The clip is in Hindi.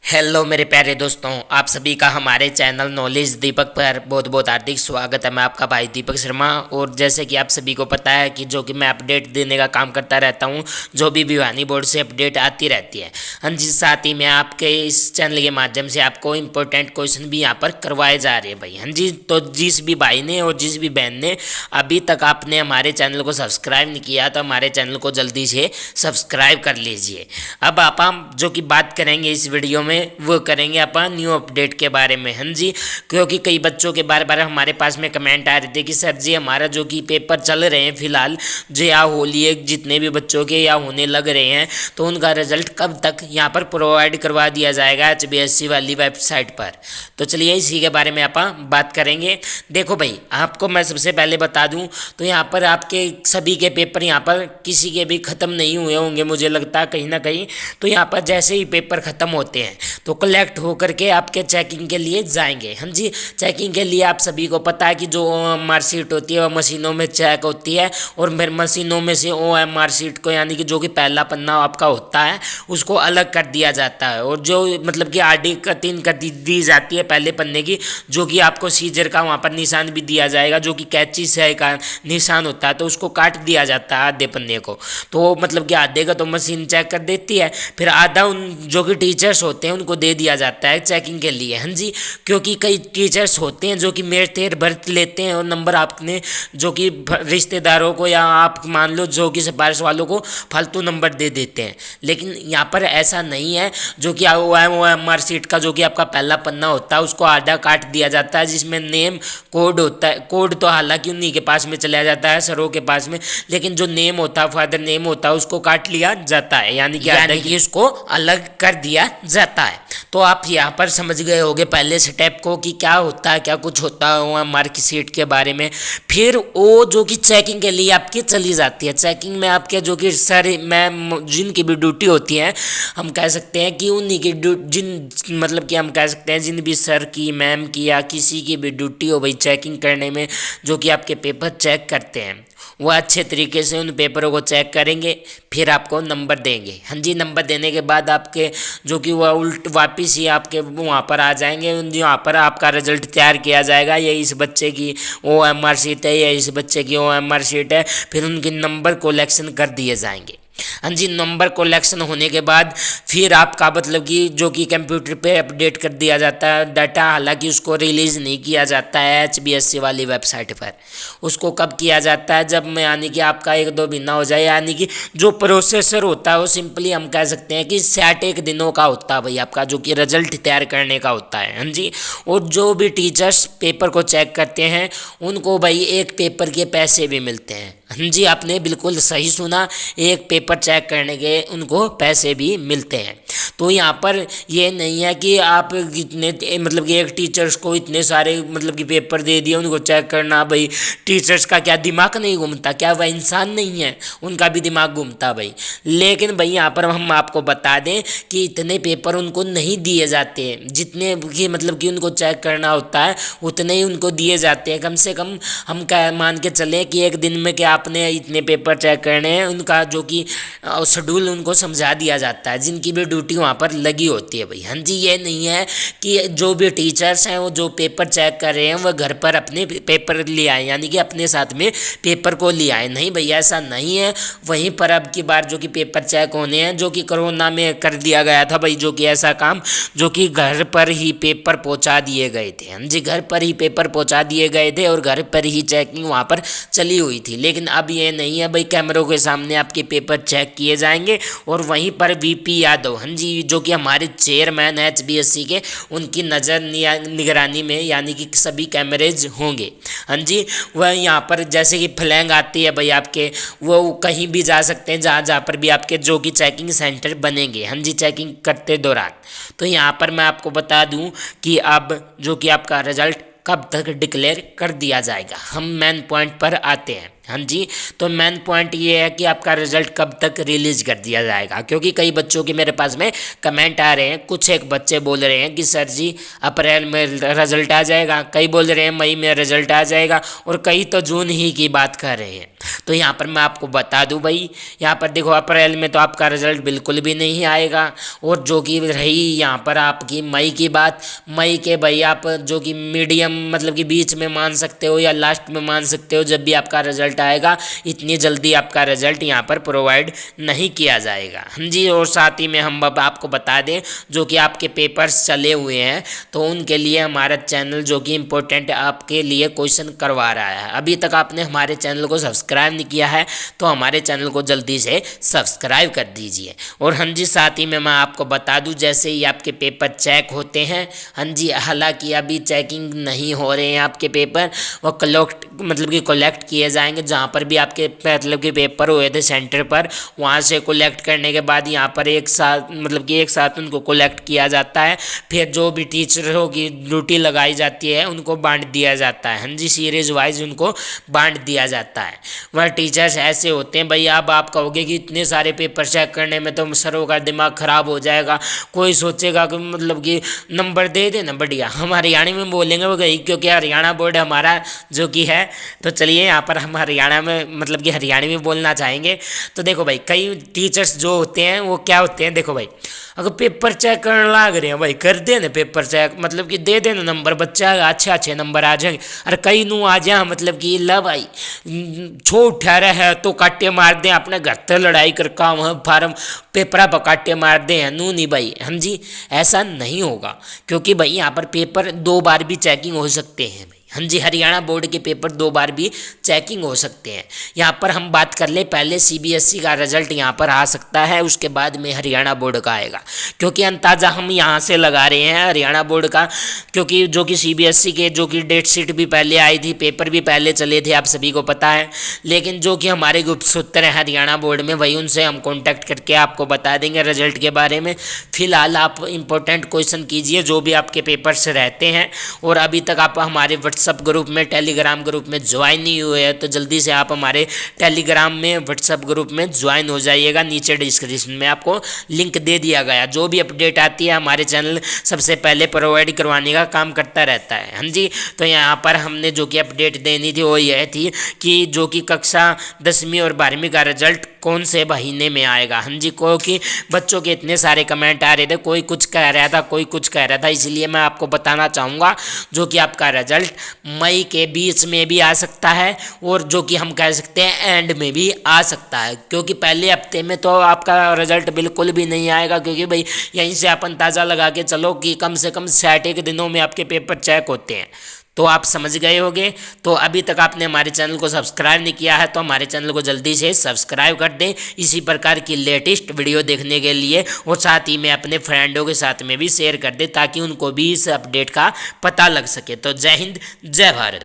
हेलो मेरे प्यारे दोस्तों, आप सभी का हमारे चैनल नॉलेज दीपक पर बहुत बहुत हार्दिक स्वागत है। मैं आपका भाई दीपक शर्मा। और जैसे कि आप सभी को पता है कि जो कि मैं अपडेट देने का काम करता रहता हूं, जो भी भिवानी बोर्ड से अपडेट आती रहती है। हाँ जी, साथ ही में आपके इस चैनल के माध्यम से आपको इम्पोर्टेंट क्वेश्चन भी यहाँ पर करवाए जा रहे हैं भाई। हाँ जी, तो जिस भी भाई ने और जिस भी बहन ने अभी तक आपने हमारे चैनल को सब्सक्राइब नहीं किया तो हमारे चैनल को जल्दी से सब्सक्राइब कर लीजिए। अब आप हम जो कि बात करेंगे इस वीडियो में वो करेंगे अपन न्यू अपडेट के बारे में। हाँ जी, क्योंकि कई बच्चों के बार बार हमारे पास में कमेंट आ रहे थे कि सर जी हमारा जो कि पेपर चल रहे हैं फिलहाल, जो या होली है जितने भी बच्चों के या होने लग रहे हैं, तो उनका रिजल्ट कब तक यहाँ पर प्रोवाइड करवा दिया जाएगा HBSC वाली वेबसाइट पर। तो चलिए इसी के बारे में अपन बात करेंगे। देखो भाई, आपको मैं सबसे पहले बता दूं तो यहाँ पर आपके सभी के पेपर यहाँ पर किसी के भी ख़त्म नहीं हुए होंगे मुझे लगता है कहीं ना कहीं। तो यहाँ पर जैसे ही पेपर ख़त्म होते हैं तो कलेक्ट होकर के आपके चेकिंग के लिए जाएंगे। हाँ जी, चेकिंग के लिए आप सभी को पता है कि जो OMR शीट होती है वह मशीनों में चेक होती है, और फिर मशीनों में से OMR शीट को यानी कि जो कि पहला पन्ना आपका होता है उसको अलग कर दिया जाता है, और जो मतलब कि आडी कटिंग कर दी जाती है पहले पन्ने की, जो कि आपको सीजर का वहाँ पर निशान भी दिया जाएगा, जो कि कैंची से का निशान होता है, तो उसको काट दिया जाता है आधे पन्ने को। तो मतलब कि आधे का तो मशीन चेक कर देती है, फिर आधा उन जो कि टीचर्स होते हैं उनको दे दिया जाता है चेकिंग के लिए। हाँ जी, क्योंकि कई टीचर्स होते हैं जो कि मेर तेर भर लेते हैं और नंबर आपने जो कि रिश्तेदारों को या आप मान लो जो कि सिफारिश वालों को फालतू नंबर दे देते हैं। लेकिन यहाँ पर ऐसा नहीं है, जो कि OMR शीट का जो कि आपका पहला पन्ना होता है उसको आधा काट दिया जाता है, जिसमें नेम कोड होता है। कोड तो हालांकि उन्हीं के पास में चला जाता है, सरों के पास में, लेकिन जो नेम होता है फादर नेम होता है उसको काट लिया जाता है, यानी कि उसको अलग कर दिया जाता है। तो आप यहाँ पर समझ गए होंगे पहले स्टेप को कि क्या होता है, क्या कुछ होता है OMR की सीट के बारे में। फिर वो जो कि चेकिंग के लिए आपकी चली जाती है। चेकिंग में आपके जो कि सर मैम जिनकी भी ड्यूटी होती है, हम कह सकते हैं कि उन्हीं की जिन मतलब कि हम कह सकते हैं जिन भी सर की मैम की या किसी की भी ड्यूटी हो भाई चेकिंग करने में, जो कि आपके पेपर चेक करते हैं, वो अच्छे तरीके से उन पेपरों को चेक करेंगे, फिर आपको नंबर देंगे। हाँ जी, नंबर देने के बाद आपके जो कि वह वापिस ही आपके वहाँ पर आ जाएंगे, वहाँ पर आपका रिजल्ट तैयार किया जाएगा। ये इस बच्चे की OMR शीट है, या इस बच्चे की OMR शीट है, फिर उनके नंबर कलेक्शन कर दिए जाएंगे। हाँ जी, नंबर कलेक्शन होने के बाद फिर आपका मतलब कि जो कि कंप्यूटर पे अपडेट कर दिया जाता है डाटा। हालांकि उसको रिलीज़ नहीं किया जाता है HBSC वाली वेबसाइट पर। उसको कब किया जाता है, जब में यानी कि आपका 1-2 महीना हो जाए, यानी कि जो प्रोसेसर होता है वो सिंपली हम कह सकते हैं कि 61 दिनों का होता है भाई आपका, जो कि रिजल्ट तैयार करने का होता है। हाँ जी, और जो भी टीचर्स पेपर को चेक करते हैं उनको भाई एक पेपर के पैसे भी मिलते हैं। हाँ जी, आपने बिल्कुल सही सुना, एक पेपर चेक करने के उनको पैसे भी मिलते हैं। तो यहाँ पर ये नहीं है कि आप इतने मतलब कि एक टीचर्स को इतने सारे मतलब कि पेपर दे दिए उनको चेक करना। भाई टीचर्स का क्या दिमाग नहीं घूमता, क्या वह इंसान नहीं है, उनका भी दिमाग घूमता भाई। लेकिन भाई यहाँ पर हम आपको बता दें कि इतने पेपर उनको नहीं दिए जाते हैं, जितने कि मतलब कि उनको चेक करना होता है उतने ही उनको दिए जाते हैं। कम से कम हम क्या मान के चलें कि एक दिन में क्या आपने इतने पेपर चेक करने हैं, उनका जो कि शेड्यूल उनको समझा दिया जाता है, जिनकी भी ड्यूटी वहाँ पर लगी होती है भाई। हाँ जी, ये नहीं है कि जो भी टीचर्स हैं वो जो पेपर चेक कर रहे हैं वह घर पर अपने पेपर ले आए, यानी कि अपने साथ में पेपर को ले आए। नहीं भैया, ऐसा नहीं है। वहीं पर अब की बार जो कि पेपर चेक होने हैं, जो कि कोरोना में कर दिया गया था भाई, जो कि ऐसा काम जो कि घर पर ही पेपर पहुँचा दिए गए थे। हाँ जी, घर पर ही पेपर पहुँचा दिए गए थे और घर पर ही चेकिंग वहाँ पर चली हुई थी। लेकिन अब ये नहीं है भाई, कैमरों के सामने आपके पेपर चेक किए जाएंगे और वहीं पर VP यादव, हाँ जी, जो कि हमारे चेयरमैन है HBSC के, उनकी नज़र निगरानी में यानी कि सभी कैमरेज होंगे। हाँ जी, वह यहाँ पर जैसे कि फ्लैग आती है भाई आपके, वो कहीं भी जा सकते हैं जहाँ जहाँ पर भी आपके जो कि चेकिंग सेंटर बनेंगे। हाँ जी, चेकिंग करते दौरान। तो यहाँ पर मैं आपको बता दूँ कि अब जो कि आपका रिजल्ट कब तक डिक्लेयर कर दिया जाएगा, हम मेन पॉइंट पर आते हैं। हाँ जी, तो मेन पॉइंट ये है कि आपका रिजल्ट कब तक रिलीज कर दिया जाएगा, क्योंकि कई बच्चों के मेरे पास में कमेंट आ रहे हैं। कुछ एक बच्चे बोल रहे हैं कि सर जी अप्रैल में रिजल्ट आ जाएगा, कई बोल रहे हैं मई में रिजल्ट आ जाएगा, और कई तो जून ही की बात कर रहे हैं। तो यहाँ पर मैं आपको बता दूं भाई, यहाँ पर देखो अप्रैल में तो आपका रिजल्ट बिल्कुल भी नहीं आएगा। और जो कि रही यहाँ पर आपकी मई की बात, मई के भाई आप जो कि मीडियम मतलब कि बीच में मान सकते हो या लास्ट में मान सकते हो, जब भी आपका रिजल्ट आएगा इतनी जल्दी आपका रिजल्ट यहाँ पर प्रोवाइड नहीं किया जाएगा। हाँ जी, और साथ ही में हम अब आपको बता दें जो कि आपके पेपर्स चले हुए हैं तो उनके लिए हमारा चैनल जो कि इम्पोर्टेंट आपके लिए क्वेश्चन करवा रहा है। अभी तक आपने हमारे चैनल को सब्सक्राइब नहीं किया है तो हमारे चैनल को जल्दी से सब्सक्राइब कर दीजिए। और हाँ जी, साथ ही में मैं आपको बता दूं जैसे ही आपके पेपर चेक होते हैं, हाँ जी, हालांकि अभी चेकिंग नहीं हो रहे हैं आपके पेपर, वो कलेक्ट किए जाएंगे जहाँ पर भी आपके मतलब कि पेपर हुए थे सेंटर पर, वहाँ से कलेक्ट करने के बाद यहाँ पर एक साथ उनको कलेक्ट किया जाता है। फिर जो भी टीचरों की ड्यूटी लगाई जाती है उनको बांट दिया जाता है। हाँ जी, सीरीज वाइज उनको बांट दिया जाता है। वह टीचर्स ऐसे होते हैं भाई, अब आप कहोगे कि इतने सारे पेपर चेक करने में तो सरों का दिमाग खराब हो जाएगा, कोई सोचेगा कि मतलब कि नंबर दे देना बढ़िया, हम हरियाणा में बोलेंगे वो गई, क्योंकि हरियाणा बोर्ड हमारा जो कि है। तो चलिए यहाँ पर हम हरियाणा में मतलब कि हरियाणवी में बोलना चाहेंगे। तो देखो भाई, कई टीचर्स जो होते हैं वो क्या होते हैं, देखो भाई अगर पेपर चेक करने लाग रहे हैं भाई कर दे ना पेपर चेक, मतलब कि दे देना नंबर, बच्चा अच्छे नंबर आ जाएंगे। अरे कई नू आ जा मतलब कि ला भाई छो उठा रहा है तो काटे मार दें, अपने घर तक लड़ाई कर काम है फार्म पेपरा पर काटे मार दें है नू नहीं भाई। हम जी ऐसा नहीं होगा, क्योंकि भाई यहाँ पर पेपर 2 बार भी चेकिंग हो सकते हैं भाई। हाँ जी, हरियाणा बोर्ड के पेपर 2 बार भी चेकिंग हो सकते हैं। यहाँ पर हम बात कर ले, पहले सीबीएसई का रिजल्ट यहाँ पर आ सकता है, उसके बाद में हरियाणा बोर्ड का आएगा, क्योंकि अंदाजा हम यहाँ से लगा रहे हैं हरियाणा बोर्ड का, क्योंकि जो कि सीबीएसई के जो कि डेट शीट भी पहले आई थी, पेपर भी पहले चले थे, आप सभी को पता है। लेकिन जो कि हमारे गुप्त सूत्र हैं हरियाणा बोर्ड में, वही उनसे हम कॉन्टैक्ट करके आपको बता देंगे रिजल्ट के बारे में। फिलहाल आप इंपॉर्टेंट क्वेश्चन कीजिए जो भी आपके पेपर्स रहते हैं। और अभी तक आप हमारे व्हाट्सअप ग्रुप में, टेलीग्राम ग्रुप में ज्वाइन नहीं हुए हैं तो जल्दी से आप हमारे टेलीग्राम में, व्हाट्सअप ग्रुप में ज्वाइन हो जाइएगा। नीचे डिस्क्रिप्शन में आपको लिंक दे दिया गया। जो भी अपडेट आती है हमारे चैनल सबसे पहले प्रोवाइड करवाने का काम करता रहता है। हाँ जी, तो यहाँ पर हमने जो कि अपडेट देनी थी वो यह थी कि जो कि कक्षा 10वीं और 12वीं का रिजल्ट कौन से महीने में आएगा। हाँ जी, क्योंकि बच्चों के इतने सारे कमेंट आ रहे थे, कोई कुछ कह रहा था कोई कुछ कह रहा था, इसलिए मैं आपको बताना चाहूँगा जो कि आपका रिजल्ट मई के बीच में भी आ सकता है और जो कि हम कह सकते हैं एंड में भी आ सकता है, क्योंकि पहले हफ्ते में तो आपका रिजल्ट बिल्कुल भी नहीं आएगा, क्योंकि भाई यहीं से आप अंदाज़ा लगा के चलो कि कम से कम 60 दिनों में आपके पेपर चेक होते हैं। तो आप समझ गए होंगे। तो अभी तक आपने हमारे चैनल को सब्सक्राइब नहीं किया है तो हमारे चैनल को जल्दी से सब्सक्राइब कर दें इसी प्रकार की लेटेस्ट वीडियो देखने के लिए, और साथ ही में अपने फ्रेंडों के साथ में भी शेयर कर दें ताकि उनको भी इस अपडेट का पता लग सके। तो जय हिंद, जय भारत।